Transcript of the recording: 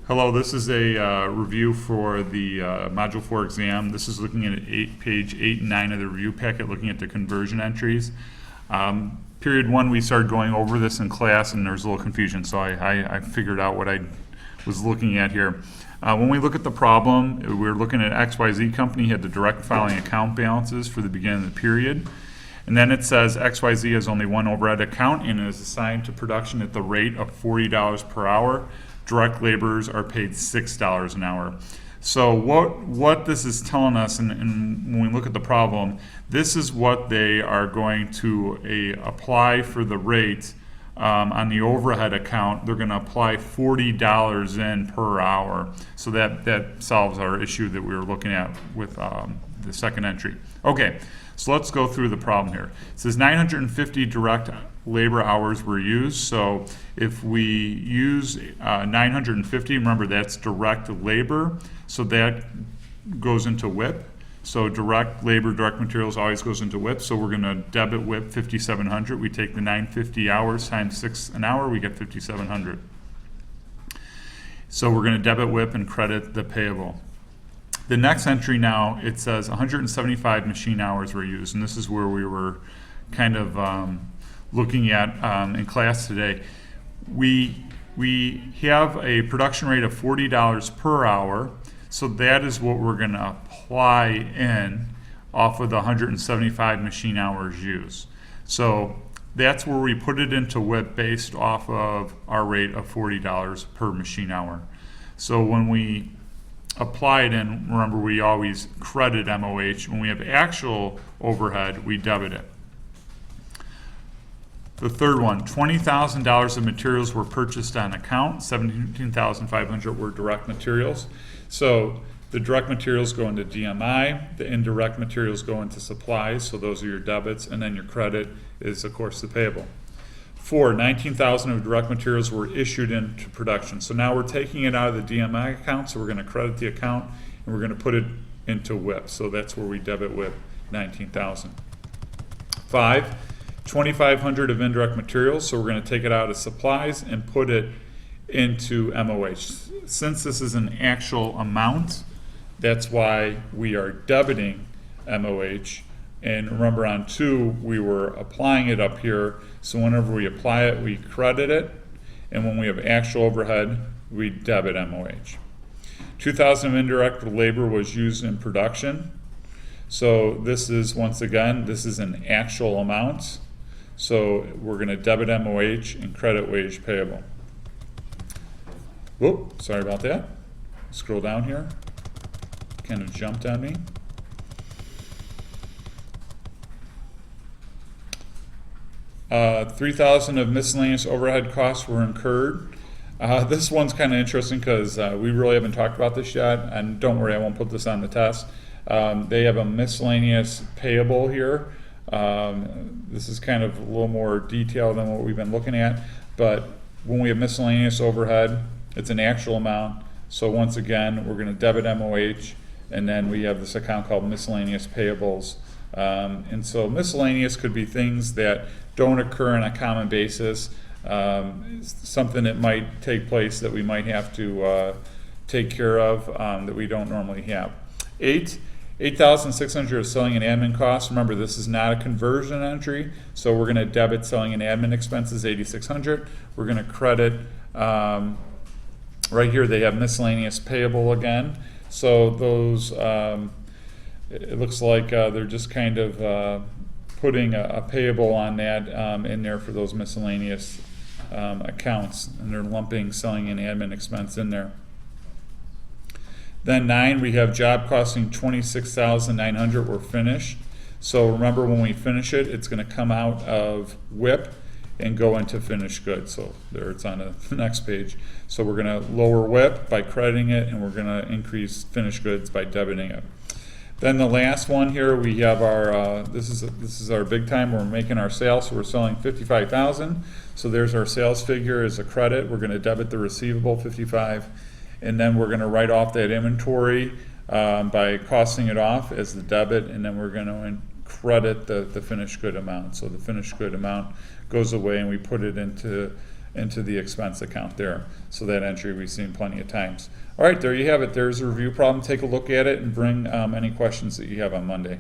Hello, this is a review for the Module 4 exam. This is looking at page 8 and 9 of the review packet, looking at the conversion entries. Period 1, we started going over this in class, and there's a little confusion, so I figured out what I was looking at here. When we look at the problem, we're looking at XYZ Company had the direct filing account balances for the beginning of the period. And then it says XYZ has only one overhead account and is assigned to production at the rate of $40 per hour. Direct laborers are paid $6 an hour. So what this is telling us, and when we look at the problem, this is what they are going to apply for the rate on the overhead account. They're going to apply $40 in per hour. So that solves our issue that we were looking at with the second entry. Okay, so let's go through the problem here. It says 950 direct labor hours were used. So if we use 950, remember that's direct labor, so that goes into WIP. So direct labor, direct materials always goes into WIP. So we're going to debit WIP 5,700. We take the 950 hours times 6 an hour, we get 5,700. So we're going to debit WIP and credit the payable. The next entry now, it says 175 machine hours were used, and this is where we were kind of looking at in class today. We have a production rate of $40 per hour, so that is what we're going to apply in off of the 175 machine hours used. So that's where we put it into WIP based off of our rate of $40 per machine hour. So when we apply it in, remember we always credit MOH. When we have actual overhead, we debit it. The third one, $20,000 of materials were purchased on account, $17,500 were direct materials. So the direct materials go into DMI, the indirect materials go into supplies, so those are your debits, and then your credit is, of course, the payable. 4, 19,000 of direct materials were issued into production. So now we're taking it out of the DMI account, so we're going to credit the account, and we're going to put it into WIP. So that's where we debit WIP, 19,000. 5, 2,500 of indirect materials, so we're going to take it out of supplies and put it into MOH. Since this is an actual amount, that's why we are debiting MOH. And remember on 2, we were applying it up here, so whenever we apply it, we credit it, and when we have actual overhead, we debit MOH. 2,000 of indirect labor was used in production. So this is, once again, this is an actual amount. So we're going to debit MOH and credit wage payable. Whoop, sorry about that. Scroll down here. Kind of jumped on me. $3,000 of miscellaneous overhead costs were incurred. This one's kind of interesting because we really haven't talked about this yet, and don't worry, I won't put this on the test. They have a miscellaneous payable here. This is kind of a little more detailed than what we've been looking at, but when we have miscellaneous overhead, it's an actual amount. So once again, we're going to debit MOH, and then we have this account called miscellaneous payables. And so miscellaneous could be things that don't occur on a common basis, something that might take place that we might have to take care of that we don't normally have. 8, 8,600 of selling and admin costs. Remember, this is not a conversion entry, so we're going to debit selling and admin expenses, 8,600. We're going to credit, right here they have miscellaneous payable again. So those, it looks like they're just kind of putting a payable on that in there for those miscellaneous accounts, and they're lumping selling and admin expense in there. Then 9, we have job costing $26,900 were finished. So remember, when we finish it, it's going to come out of WIP and go into finished goods. So there, it's on the next page. So we're going to lower WIP by crediting it, and we're going to increase finished goods by debiting it. Then the last one here, we have our, this is our big time. We're making our sales, so we're selling 55,000. So there's our sales figure as a credit. We're going to debit the receivable, 55, and then we're going to write off that inventory by costing it off as the debit, and then we're going to credit the finished good amount. So the finished good amount goes away, and we put it into into the expense account there. So that entry we've seen plenty of times. All right, there you have it. There's a review problem. Take a look at it and bring any questions that you have on Monday.